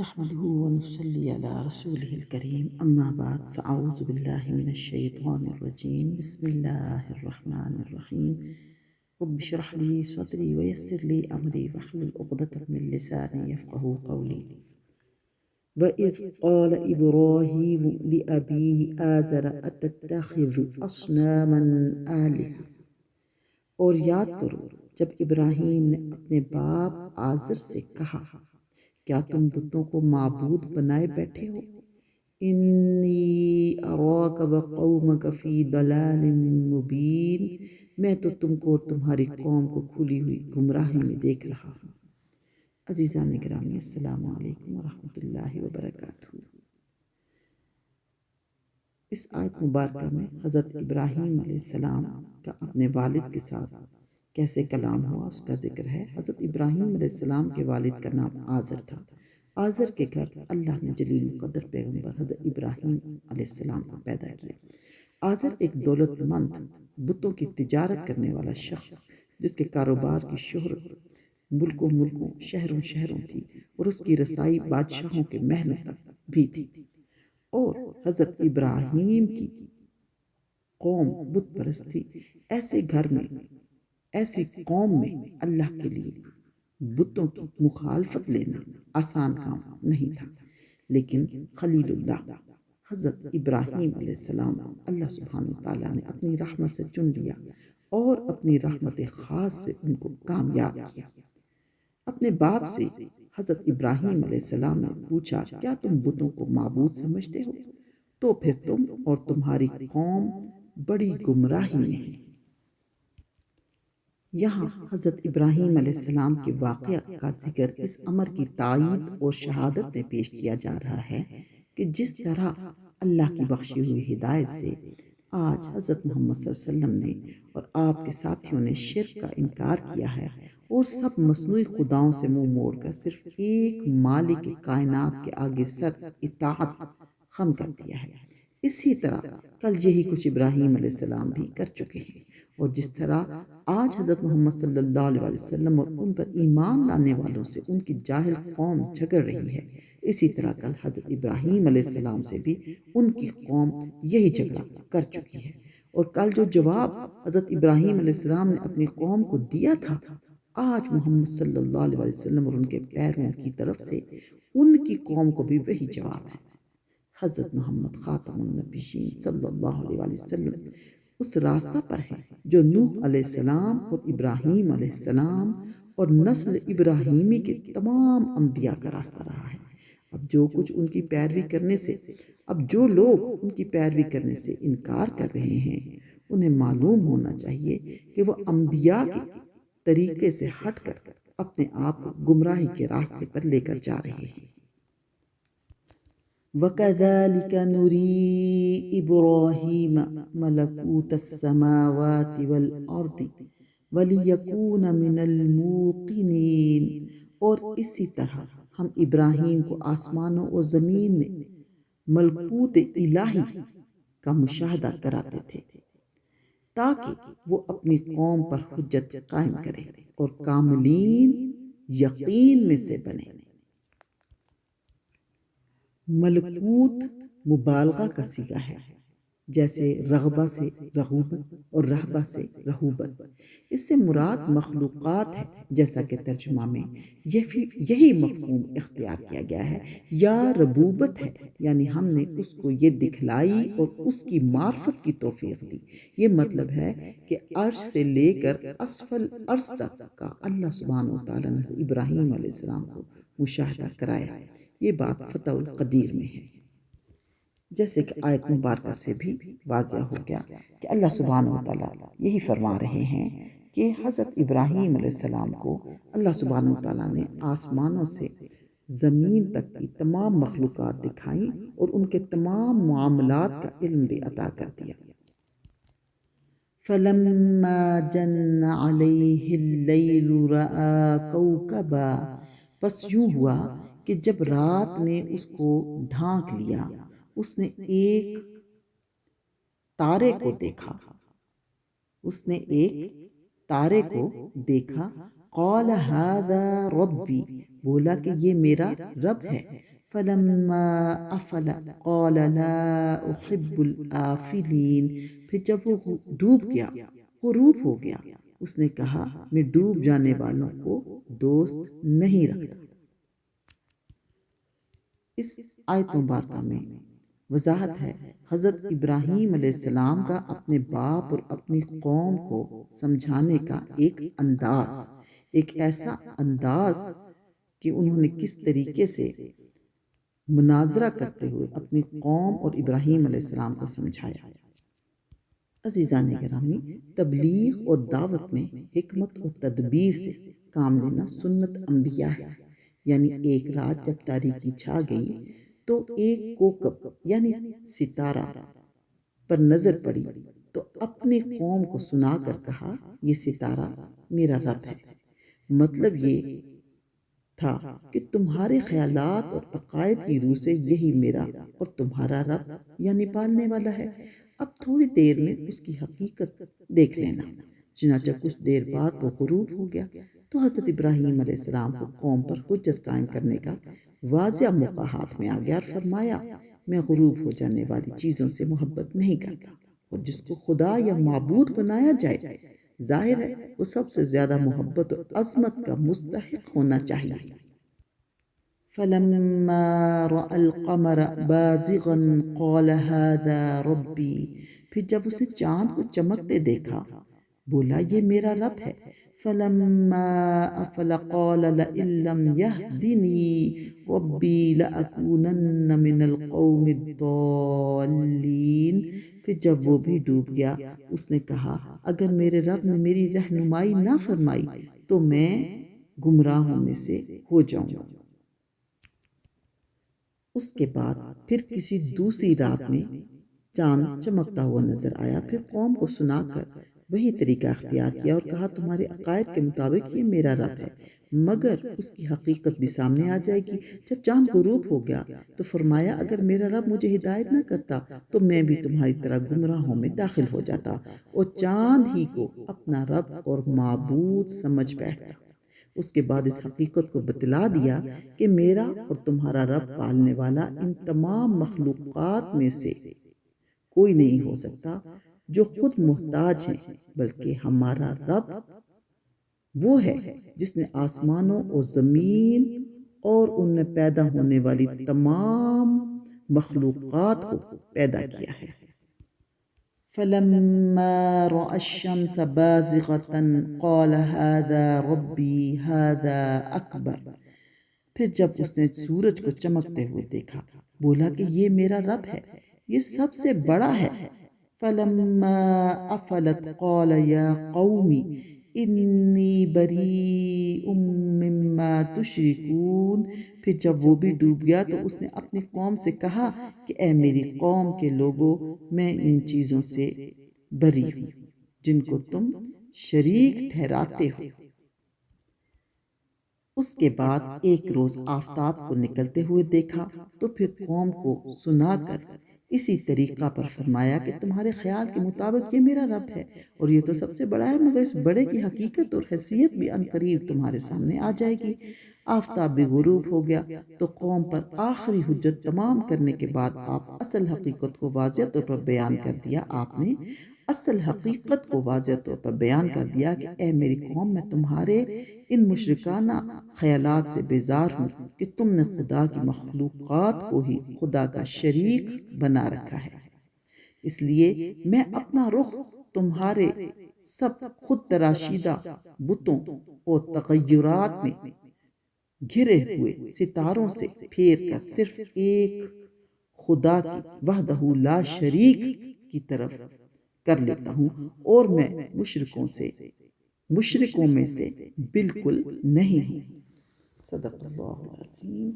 نحمده ونصلي على رسوله الكريم أما بعد فأعوذ بالله من الشيطان الرجيم بسم الله الرحمن الرحيم رب اشرح لي صدري ويسر لي أمري واحلل عقدة من لساني يفقهوا قولي وإذ قال إبراهيم لأبيه آزر أتتخذ أصناما آلهة اور یاد کرو جب ابراہیم نے اپنے باپ آزر سے کہا کیا تم بتوں کو معبود بنائے بیٹھے ہو؟ انی اراک وقومک فی ضلال مبین، میں تو تم کو اور تمہاری قوم کو کھلی ہوئی گمراہی میں دیکھ رہا ہوں۔ عزیزان گرامی، السلام علیکم ورحمۃ اللہ وبرکاتہ۔ اس آیت مبارکہ میں حضرت ابراہیم علیہ السلام کا اپنے والد کے ساتھ کیسے کلام ہوا اس کا ذکر ہے۔ حضرت ابراہیم علیہ السلام کے والد کا نام آزر تھا۔ آزر کے گھر اللہ نے جلیل القدر پیغمبر حضرت ابراہیم علیہ السلام کو پیدا کیا۔ آزر ایک دولت مند بتوں کی تجارت کرنے والا شخص جس کے کاروبار کی شہرت ملکوں شہروں تھی اور اس کی رسائی بادشاہوں کے محلوں تک بھی تھی، اور حضرت ابراہیم کی قوم بت پرست تھی۔ ایسے گھر میں، ایسی قوم میں اللہ کے لیے بتوں کی مخالفت لینا آسان کام نہیں تھا، لیکن خلیل اللہ حضرت ابراہیم علیہ السلام اللہ سبحانہ تعالیٰ نے اپنی رحمت سے چن لیا اور اپنی رحمت خاص سے ان کو کامیاب کیا۔ اپنے باپ سے حضرت ابراہیم علیہ السلام نے پوچھا کیا تم بتوں کو معبود سمجھتے ہو؟ تو پھر تم اور تمہاری قوم بڑی گمراہی میں ہیں۔ یہاں حضرت ابراہیم علیہ السلام کے واقعہ کا ذکر اس امر کی تائید اور شہادت میں پیش کیا جا رہا ہے کہ جس طرح اللہ کی بخشی ہوئی ہدایت سے آج حضرت محمد صلی اللہ علیہ وسلم نے اور آپ کے ساتھیوں نے شرک کا انکار کیا ہے اور سب مصنوعی خداؤں سے منہ موڑ کر صرف ایک مالک کائنات کے آگے سر اطاعت خم کر دیا ہے، اسی طرح کل یہی کچھ ابراہیم علیہ السلام بھی کر چکے ہیں، اور جس طرح آج حضرت محمد صلی اللہ علیہ وسلم اور ان پر ایمان لانے والوں سے ان کی جاہل قوم جھگڑ رہی ہے، اسی طرح کل حضرت ابراہیم علیہ السلام سے بھی ان کی قوم یہی جھگڑا کر چکی ہے، اور کل جو جواب حضرت ابراہیم علیہ السلام نے اپنی قوم کو دیا تھا، آج محمد صلی اللہ علیہ وسلم اور ان کے پیرووں کی طرف سے ان کی قوم کو بھی وہی جواب ہے۔ حضرت محمد خاتم النبیین صلی اللہ علیہ وسلم اس راستہ پر ہے جو نوح علیہ السلام اور ابراہیم علیہ السلام اور نسل ابراہیمی کے تمام انبیاء کا راستہ رہا ہے۔ اب جو لوگ ان کی پیروی کرنے سے انکار کر رہے ہیں، انہیں معلوم ہونا چاہیے کہ وہ انبیاء کے طریقے سے ہٹ کر اپنے آپ کو گمراہی کے راستے پر لے کر جا رہے ہیں۔ وَكَذَلِكَ نُرِي إِبْرَاهِيمَ مَلَكُوتَ السَّمَاوَاتِ وَالْأَرْضِ وَلِيَكُونَ مِنَ الْمُوقِنِينَ، اور اسی طرح ہم ابراہیم کو آسمانوں اور زمین میں ملکوت الہی کا مشاہدہ کراتے تھے تاکہ وہ اپنی قوم پر حجت قائم کرے اور کاملین یقین میں سے بنے۔ ملکوت مبالغہ کا صیغہ ہے، جیسے رغبہ سے رغوبت اور رہبہ سے رہوبت۔ اس سے مراد مخلوقات ہے، جیسا کہ ترجمہ میں یہی مفہوم اختیار کیا گیا ہے، یا ربوبت ہے، یعنی ہم نے اس کو یہ دکھلائی اور اس کی معرفت کی توفیق دی۔ یہ مطلب ہے کہ عرش سے لے کر اسفل عرش تک کا اللہ سبحانہ وتعالیٰ نے ابراہیم علیہ السلام کو مشاہدہ کرایا۔ یہ بات فتح القدیر میں ہے، جیسے کہ آیت مبارکہ سے بھی واضح ہو گیا کہ اللہ سبحانہ وتعالیٰ یہی فرما رہے ہیں کہ حضرت ابراہیم علیہ السلام کو اللہ سبحانہ وتعالیٰ نے آسمانوں سے زمین تک کی تمام مخلوقات دکھائیں اور ان کے تمام معاملات کا علم بھی عطا کر دیا۔ فَلَمَّا جَنَّ عَلَيْهِ اللَّيْلُ رَأَىٰ كَوْكَبًا، پس یوں ہوا کہ جب رات نے اس کو ڈھانک لیا، اس نے ایک تارے کو دیکھا، قال هذا ربی، بولا کہ یہ میرا رب ہے، فلما افل قال لا احب الآفلین، پھر جب وہ ڈوب گیا، غروب ہو گیا، اس نے کہا میں ڈوب جانے والوں کو دوست نہیں رکھتا۔ اس آیت مبارکہ میں وضاحت ہے حضرت ابراہیم علیہ السلام کا اپنے باپ اور اپنی قوم کو سمجھانے کا ایک انداز، ایک ایسا انداز کہ انہوں نے کس طریقے سے مناظرہ کرتے ہوئے اپنی قوم اور ابراہیم علیہ السلام کو سمجھایا۔ عزیزان گرامی، تبلیغ اور دعوت میں حکمت اور تدبیر سے کام لینا سنت انبیاء ہے۔ یعنی ایک رات جب تاریکی چھا گئی تو ایک کوکب یعنی ستارہ پر نظر پڑی تو اپنے قوم کو سنا کر کہا یہ ستارہ میرا رب ہے۔ مطلب یہ تھا کہ تمہارے خیالات اور عقائد کی روح سے یہی میرا اور تمہارا رب یعنی پالنے والا ہے۔ اب تھوڑی دیر میں اس کی حقیقت دیکھ لینا۔ چنانچہ کچھ دیر بعد وہ غروب ہو گیا تو حضرت ابراہیم علیہ السلام کو قوم پر حجت قائم کرنے کا واضح موقع ہاتھ میں آ گیا اور فرمایا میں غروب ہو جانے والی چیزوں سے محبت نہیں کرتا، اور جس کو خدا یا معبود بنایا جائے ظاہر ہے وہ سب سے زیادہ محبت اور عظمت کا مستحق ہونا چاہیے۔ فلما رأى القمر بازغا قال هذا ربی، پھر جب اسے چاند کو چمکتے دیکھا بولا یہ میرا رب ہے۔ فلما افل قال لئن لم يهدني ربی لأکونن من القوم الضالین، پھر جب وہ بھی ڈوب گیا اس نے کہا اگر میرے رب نے میری رہنمائی نہ فرمائی تو میں گمراہوں میں سے ہو جاؤں گا۔ اس کے بعد پھر کسی دوسری رات میں چاند چمکتا ہوا نظر آیا، پھر قوم کو سنا کر وہی طریقہ اختیار کیا اور کہا تمہارے عقائد کے مطابق یہ میرا رب ہے، مگر اس کی حقیقت بھی سامنے آ جائے گی۔ جب چاند غروب ہو گیا تو فرمایا اگر میرا رب مجھے ہدایت نہ کرتا تو میں بھی تمہاری طرح گمراہوں میں داخل ہو جاتا، اور چاند ہی کو اپنا رب اور معبود سمجھ بیٹھتا۔ اس کے بعد اس حقیقت کو بتلا دیا کہ میرا اور تمہارا رب پالنے والا ان تمام مخلوقات میں سے کوئی نہیں ہو سکتا جو خود محتاج ہیں، بلکہ ہمارا رب وہ ہے جس نے آسمانوں اور زمین اور ان میں پیدا ہونے والی تمام مخلوقات کو پیدا کیا ہے۔ فلما رأى الشمس بازغة قال هذا ربي هذا أكبر، پھر جب اس نے سورج کو چمکتے ہوئے دیکھا بولا کہ یہ میرا رب ہے، یہ سب سے بڑا ہے۔ فلما افلت قال یا قوم انی بریء مما تشرکون، پھر جب وہ بھی ڈوب گیا تو اس نے اپنی قوم سے کہا کہ اے میری قوم کے لوگوں میں ان چیزوں سے بری ہوں جن کو تم شریک ٹھہراتے ہو۔ اس کے بعد ایک روز آفتاب کو نکلتے ہوئے دیکھا تو پھر قوم کو سنا کر اسی طریقہ پر فرمایا کہ تمہارے خیال کے مطابق یہ میرا رب ہے اور یہ تو سب سے بڑا ہے، مگر اس بڑے کی حقیقت اور حیثیت بھی عنقریب تمہارے سامنے آ جائے گی۔ آفتاب بھی غروب ہو گیا تو قوم پر آخری حجت تمام کرنے کے بعد آپ اصل حقیقت کو واضح طور پر بیان کر دیا۔ آپ نے اصل حقیقت کو واضح طور پر بیان کر دیا کہ اے میری قوم میں تمہارے ان مشرکانہ خیالات سے بیزار ہوں کہ تم نے خدا کی مخلوقات کو ہی خدا کا شریک بنا رکھا ہے، اس لیے میں اپنا رخ تمہارے سب خود تراشیدہ بتوں اور تغیرات میں گھرے ہوئے ستاروں سے پھیر کر صرف ایک خدا کی وحدہ لا شریک کی طرف کر لیتا ہوں، اور میں مشرکوں میں سے بالکل نہیں ہوں۔ صدق اللہ العظیم۔